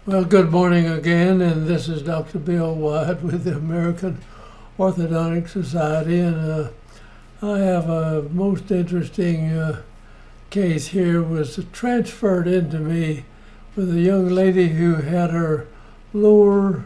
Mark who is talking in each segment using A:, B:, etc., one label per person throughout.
A: Well, good morning again, and this is Dr. Bill Wyatt with the American Orthodontic Society, and I have a most interesting case here. Was transferred into me with a young lady who had her lower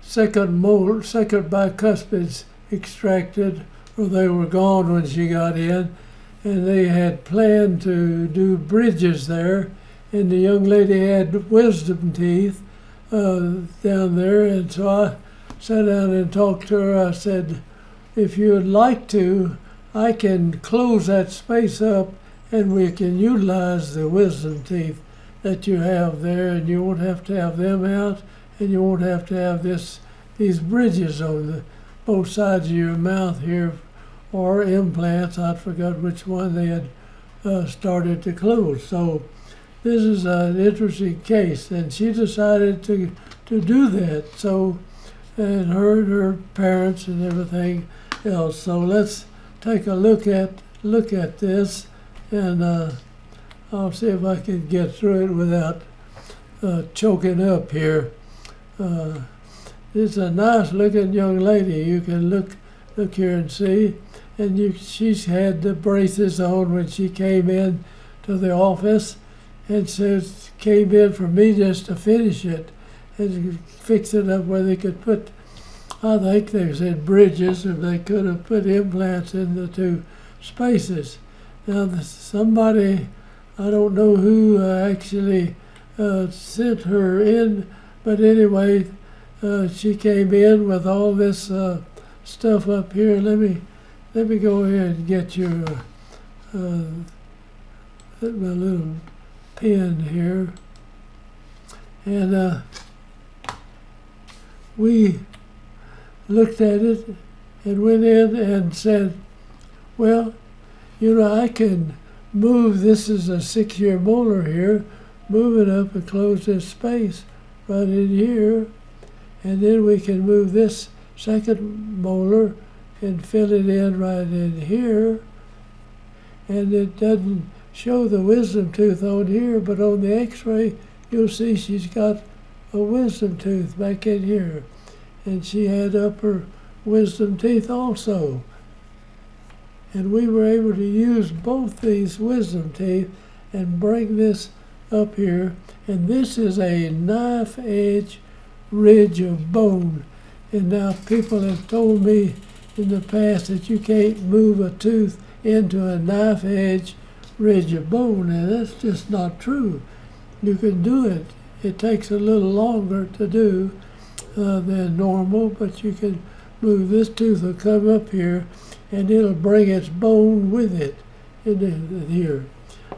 A: second bicuspids extracted, or they were gone when she got in, and they had planned to do bridges there. And the young lady had wisdom teeth down there, and so I sat down and talked to her. I said, if you would like to, I can close that space up and we can utilize the wisdom teeth that you have there, and you won't have to have them out, and you won't have to have these bridges on both sides of your mouth here, or implants. I forgot which one they had started to close. So this is an interesting case, and she decided to do that. So, and her parents and everything else. So let's take a look at this, and I'll see if I can get through it without choking up here. It's a nice looking young lady. You can look here and see, and she's had the braces on when she came in to the office. And so it came in for me just to finish it and fix it up where they could put, I think they said bridges, if they could have put implants in the two spaces. Now somebody, I don't know who actually sent her in, but anyway, she came in with all this stuff up here. Let me go ahead and get your my little pen here, and we looked at it and went in and said, well, I can move, this is a 6-year molar here, move it up and close this space right in here, and then we can move this second molar and fill it in right in here, and it doesn't show the wisdom tooth on here, but on the x-ray you'll see she's got a wisdom tooth back in here, and she had upper wisdom teeth also, and we were able to use both these wisdom teeth and bring this up here, and this is a knife edge ridge of bone. And now people have told me in the past that you can't move a tooth into a knife edge ridge of bone, and that's just not true. You can do it. It takes a little longer to do than normal, but you can move. This tooth will come up here, and it'll bring its bone with it in here.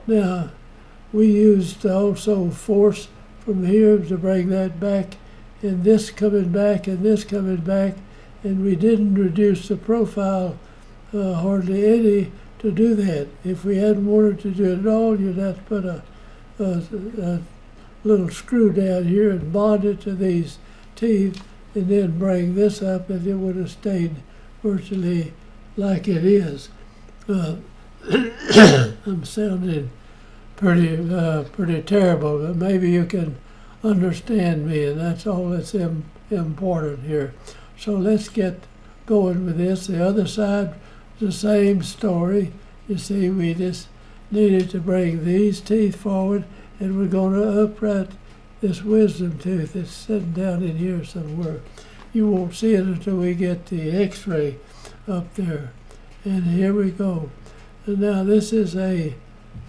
A: Now, we used also force from here to bring that back, and this coming back, and this coming back, and we didn't reduce the profile hardly any to do that. If we hadn't wanted to do it at all, you'd have to put a little screw down here and bond it to these teeth, and then bring this up, and it would have stayed virtually like it is. I'm sounding pretty terrible, but maybe you can understand me, and that's all that's important here. So let's get going with this. The other side, the same story. You see, we just needed to bring these teeth forward, and we're going to upright this wisdom tooth that's sitting down in here somewhere. You won't see it until we get the x-ray up there. And here we go. And now this is a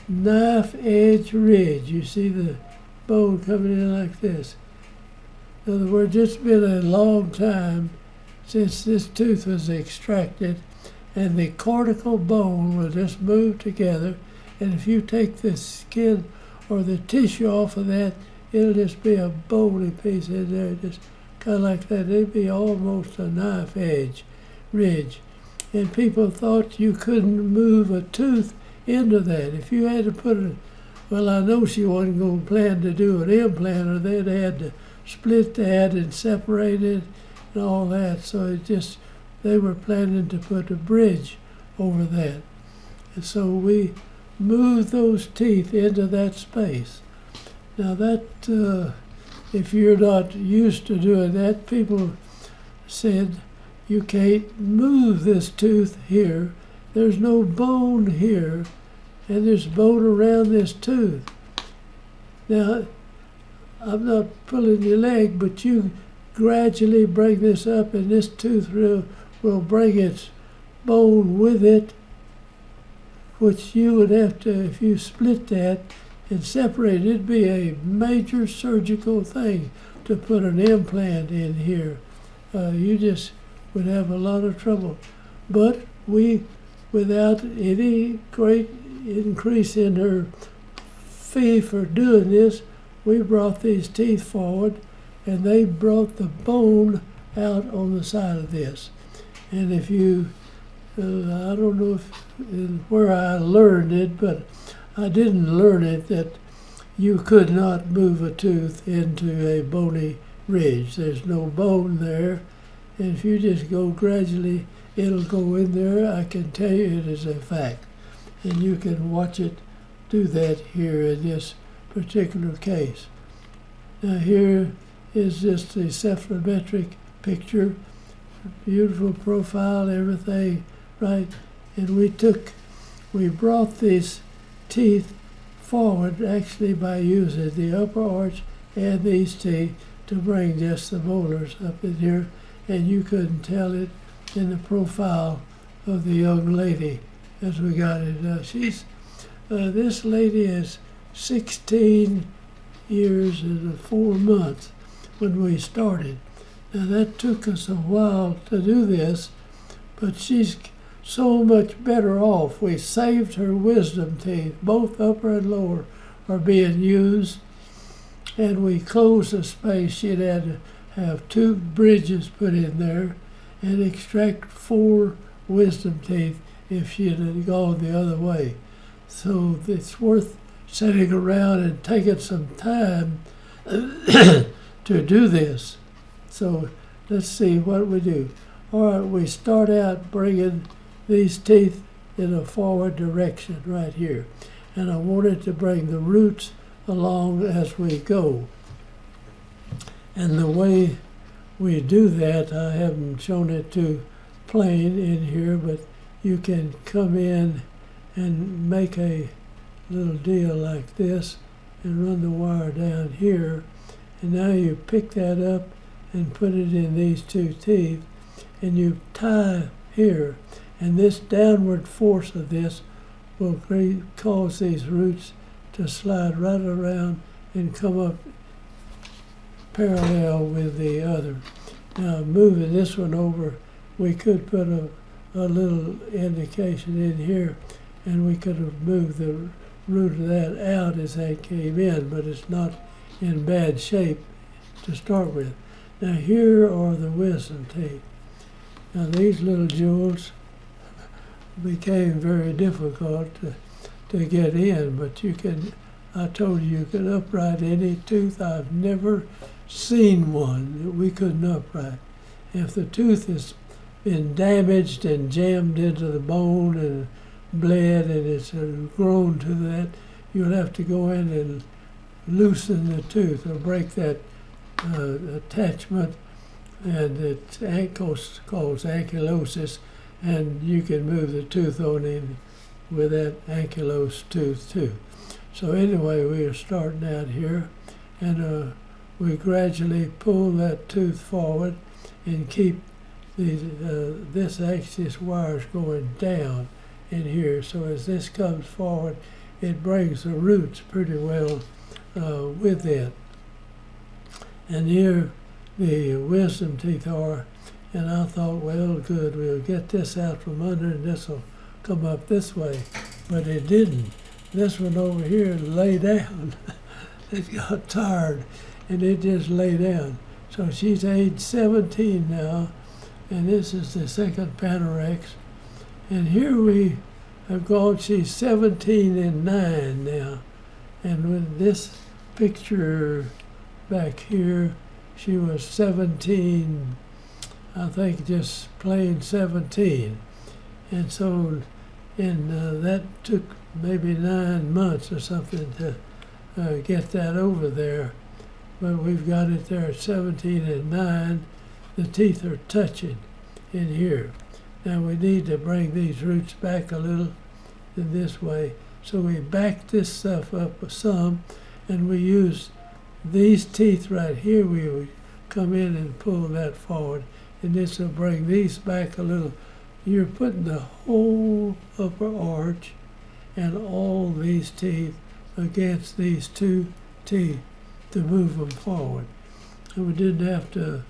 A: knife edge ridge. You see the bone coming in like this. In other words, it's been a long time since this tooth was extracted, and the cortical bone will just move together, and if you take the skin or the tissue off of that, it'll just be a bony piece in there, just kind of like that. It'd be almost a knife edge ridge. And people thought you couldn't move a tooth into that. If you had to put it, well, I know she wasn't going to plan to do an implant, or they'd had to split that and separate it and all that. So they were planning to put a bridge over that. And so we moved those teeth into that space. Now that if you're not used to doing that, people said, you can't move this tooth here. There's no bone here, and there's bone around this tooth. Now, I'm not pulling your leg, but you gradually bring this up, and this tooth will bring its bone with it, which you would have to, if you split that and separate it, it'd be a major surgical thing to put an implant in here. You just would have a lot of trouble. But we, without any great increase in her fee for doing this, we brought these teeth forward, and they brought the bone out on the side of this. And if you, I don't know where I learned it, but I didn't learn it that you could not move a tooth into a bony ridge. There's no bone there. And if you just go gradually, it'll go in there. I can tell you it is a fact. And you can watch it do that here in this particular case. Now here is just a cephalometric picture. Beautiful profile, everything, right? And we brought these teeth forward actually by using the upper arch and these teeth to bring just the molars up in here, and you couldn't tell it in the profile of the young lady as we got it. This lady is 16 years and 4 months when we started. Now that took us a while to do this, but she's so much better off. We saved her wisdom teeth, both upper and lower are being used, and we closed the space. She'd had to have 2 bridges put in there and extract 4 wisdom teeth if she had gone the other way. So it's worth sitting around and taking some time to do this. So let's see what we do. All right, we start out bringing these teeth in a forward direction right here. And I wanted to bring the roots along as we go. And the way we do that, I haven't shown it too plain in here, but you can come in and make a little deal like this and run the wire down here. And now you pick that up and put it in these 2 teeth, and you tie here. And this downward force of this will cause these roots to slide right around and come up parallel with the other. Now moving this one over, we could put a little indication in here, and we could have moved the root of that out as that came in, but it's not in bad shape to start with. Now here are the wisdom teeth. Now these little jewels became very difficult to get in, but you can, I told you can upright any tooth. I've never seen one that we couldn't upright. If the tooth has been damaged and jammed into the bone and bled and it's grown to that, you'll have to go in and loosen the tooth or break that attachment, and it's called ankylosis, and you can move the tooth on in with that ankylosed tooth too. So anyway, we are starting out here, and we gradually pull that tooth forward and keep this axis wires going down in here. So as this comes forward, it brings the roots pretty well with it. And here the wisdom teeth are, and I thought, well, good, we'll get this out from under and this will come up this way. But it didn't. This one over here lay down. It got tired and it just lay down. So she's age 17 now, and this is the second Panorex. And here we have gone, she's 17 and 9 now. And with this picture back here, she was 17, I think just plain 17. And so that took maybe 9 months or something to get that over there. but we've got it there at 17 and 9. The teeth are touching in here. Now we need to bring these roots back a little in this way. So we back this stuff up some, and we use these teeth right here. We would come in and pull that forward, and this will bring these back a little. You're putting the whole upper arch and all these teeth against these two teeth to move them forward. And we didn't have to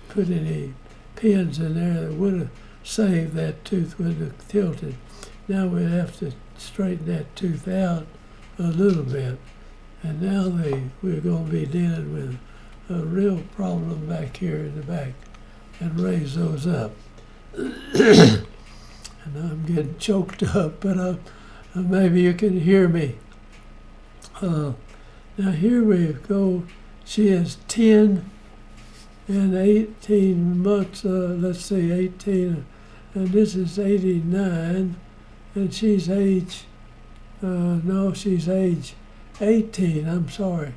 A: put any pins in there that would have saved that tooth when it tilted. Now we have to straighten that tooth out a little bit. And now we're going to be dealing with a real problem back here in the back and raise those up. And I'm getting choked up, but maybe you can hear me. Now here we go. She is 10 and 18 months, let's see, 18, and this is 89, and she's age, she's age 18, I'm sorry.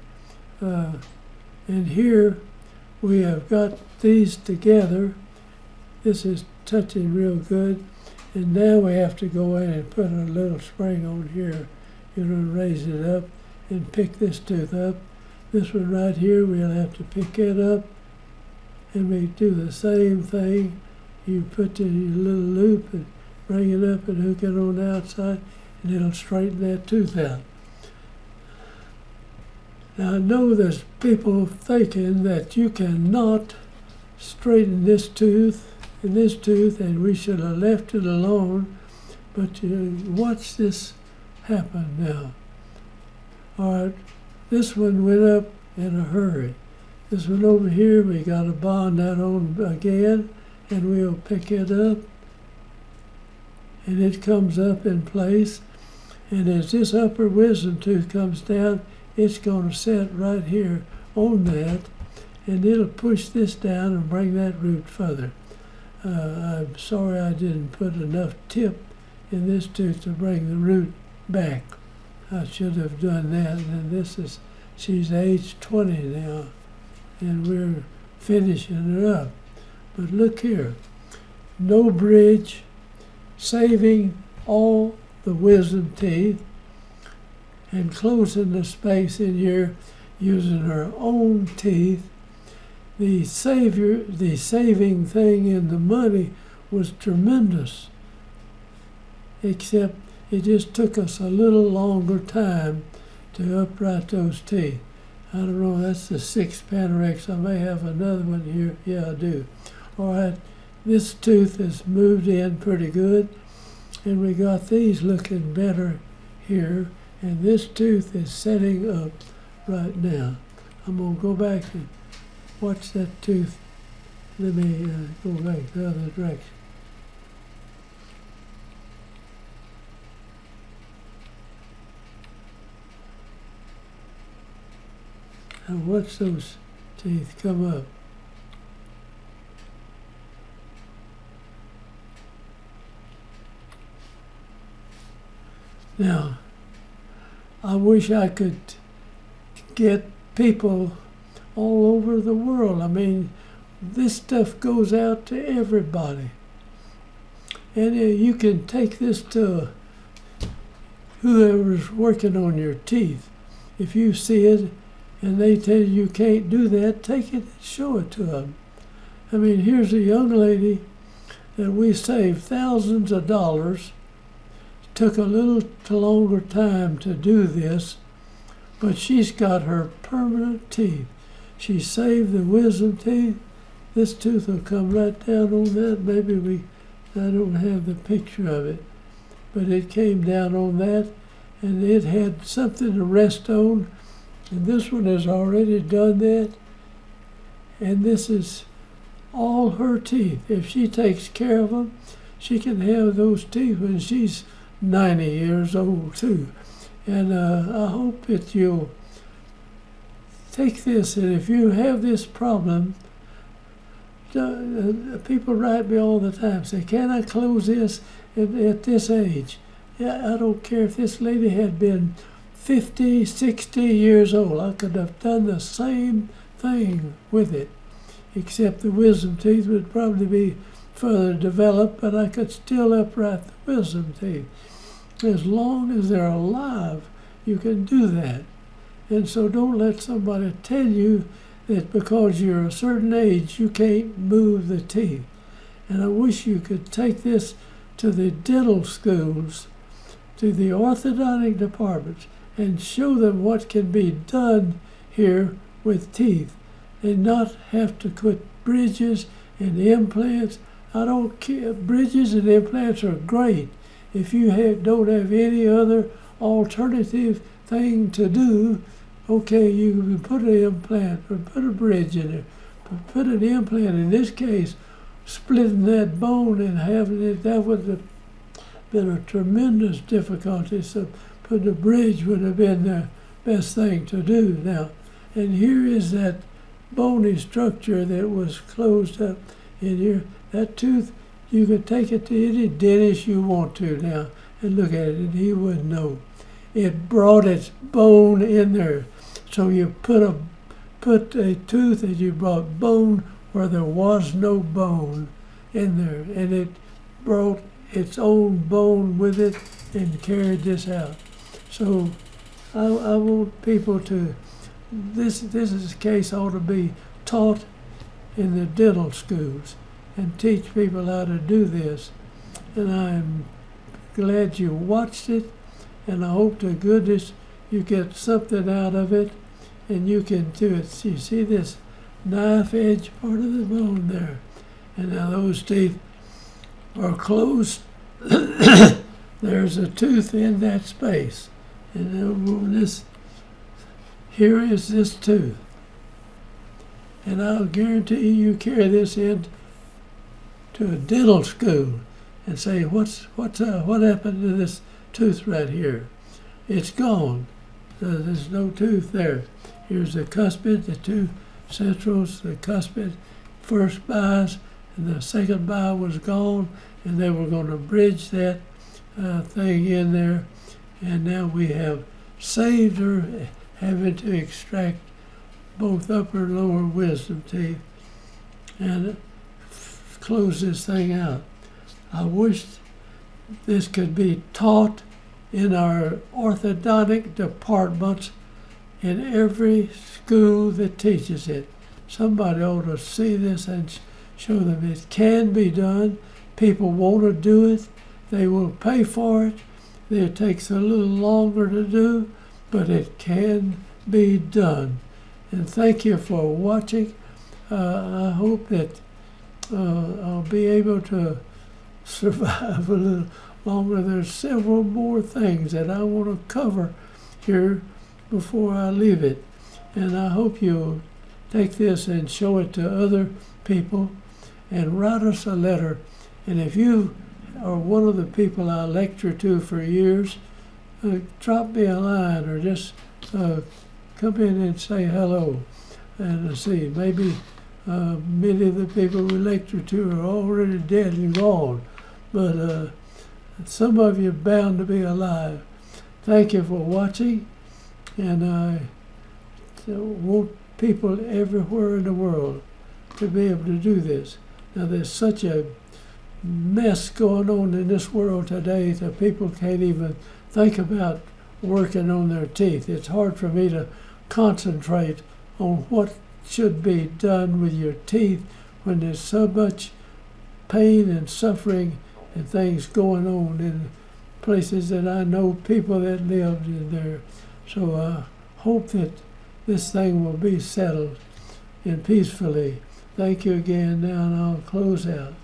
A: And here we have got these together. This is touching real good. And now we have to go in and put a little spring on here, raise it up and pick this tooth up. This one right here, we'll have to pick it up, and we do the same thing. You put the little loop and bring it up and hook it on the outside, and it'll straighten that tooth out. Now I know there's people thinking that you cannot straighten this tooth and this tooth, and we should have left it alone, but watch this happen now. All right, this one went up in a hurry. This one over here, we got to bond that on again, and we'll pick it up, and it comes up in place. And as this upper wisdom tooth comes down, it's going to set right here on that, and it'll push this down and bring that root further. I'm sorry I didn't put enough tip in this tooth to bring the root back. I should have done that. And she's age 20 now, and we're finishing her up. But look here, no bridge, saving all the wisdom teeth, and closing the space in here using her own teeth. The saving thing in the money was tremendous, except it just took us a little longer time to upright those teeth. I don't know, that's the 6th Panorex. I may have another one here. Yeah, I do. All right, this tooth is moved in pretty good, and we got these looking better here, and this tooth is setting up right now. I'm going to go back and watch that tooth. Let me go back the other direction. And watch those teeth come up. Now, I wish I could get people all over the world. I mean, this stuff goes out to everybody. And you can take this to whoever's working on your teeth. If you see it and they tell you can't do that, take it and show it to them. I mean, here's a young lady that we saved thousands of dollars. Took a little longer time to do this, but she's got her permanent teeth. She saved the wisdom teeth. This tooth will come right down on that. Maybe I don't have the picture of it, but it came down on that, and it had something to rest on. And this one has already done that, and this is all her teeth. If she takes care of them, she can have those teeth when she's 90 years old too. And I hope that you'll take this, and if you have this problem, people write me all the time, say, can I close this at this age? Yeah, I don't care if this lady had been 50, 60 years old. I could have done the same thing with it, except the wisdom teeth would probably be further developed, but I could still upright the wisdom teeth. As long as they're alive, you can do that. And so don't let somebody tell you that because you're a certain age, you can't move the teeth. And I wish you could take this to the dental schools, to the orthodontic departments, and show them what can be done here with teeth, and not have to put bridges and implants. I don't care. Bridges and implants are great. If you don't have any other alternative thing to do, okay, you can put an implant or put a bridge in there. But put an implant, in this case, splitting that bone and having it, that would have been a tremendous difficulty. So putting a bridge would have been the best thing to do now. And here is that bony structure that was closed up in here. That tooth, you could take it to any dentist you want to now and look at it, and he wouldn't know. It brought its bone in there. So you put a tooth and you brought bone where there was no bone in there, and it brought its own bone with it and carried this out. So I want people to, this case ought to be taught in the dental schools and teach people how to do this. And I'm glad you watched it, and I hope to goodness you get something out of it and you can do it. You see this knife edge part of the bone there, and now those teeth are closed. There's a tooth in that space, and then here is this tooth, and I'll guarantee you carry this in to a dental school and say, what happened to this tooth right here? It's gone. There's no tooth there. Here's the cuspid, the two centrals, the cuspid, first bias, and the second bias was gone, and they were going to bridge that thing in there, and now we have saved her having to extract both upper and lower wisdom teeth and close this thing out. I wish this could be taught in our orthodontic departments in every school that teaches it. Somebody ought to see this and show them it can be done. People want to do it. They will pay for it. It takes a little longer to do, but it can be done. And thank you for watching. I hope that I'll be able to survive a little longer. There's several more things that I want to cover here before I leave it. And I hope you'll take this and show it to other people and write us a letter. And if you are one of the people I lecture to for years, drop me a line or just come in and say hello and see. Maybe many of the people we lecture to are already dead and gone, but some of you are bound to be alive. Thank you for watching, and I want people everywhere in the world to be able to do this. Now, there's such a mess going on in this world today that people can't even think about working on their teeth. It's hard for me to concentrate on what should be done with your teeth when there's so much pain and suffering and things going on in places that I know people that lived in there. So I hope that this thing will be settled and peacefully. Thank you again now, and I'll close out.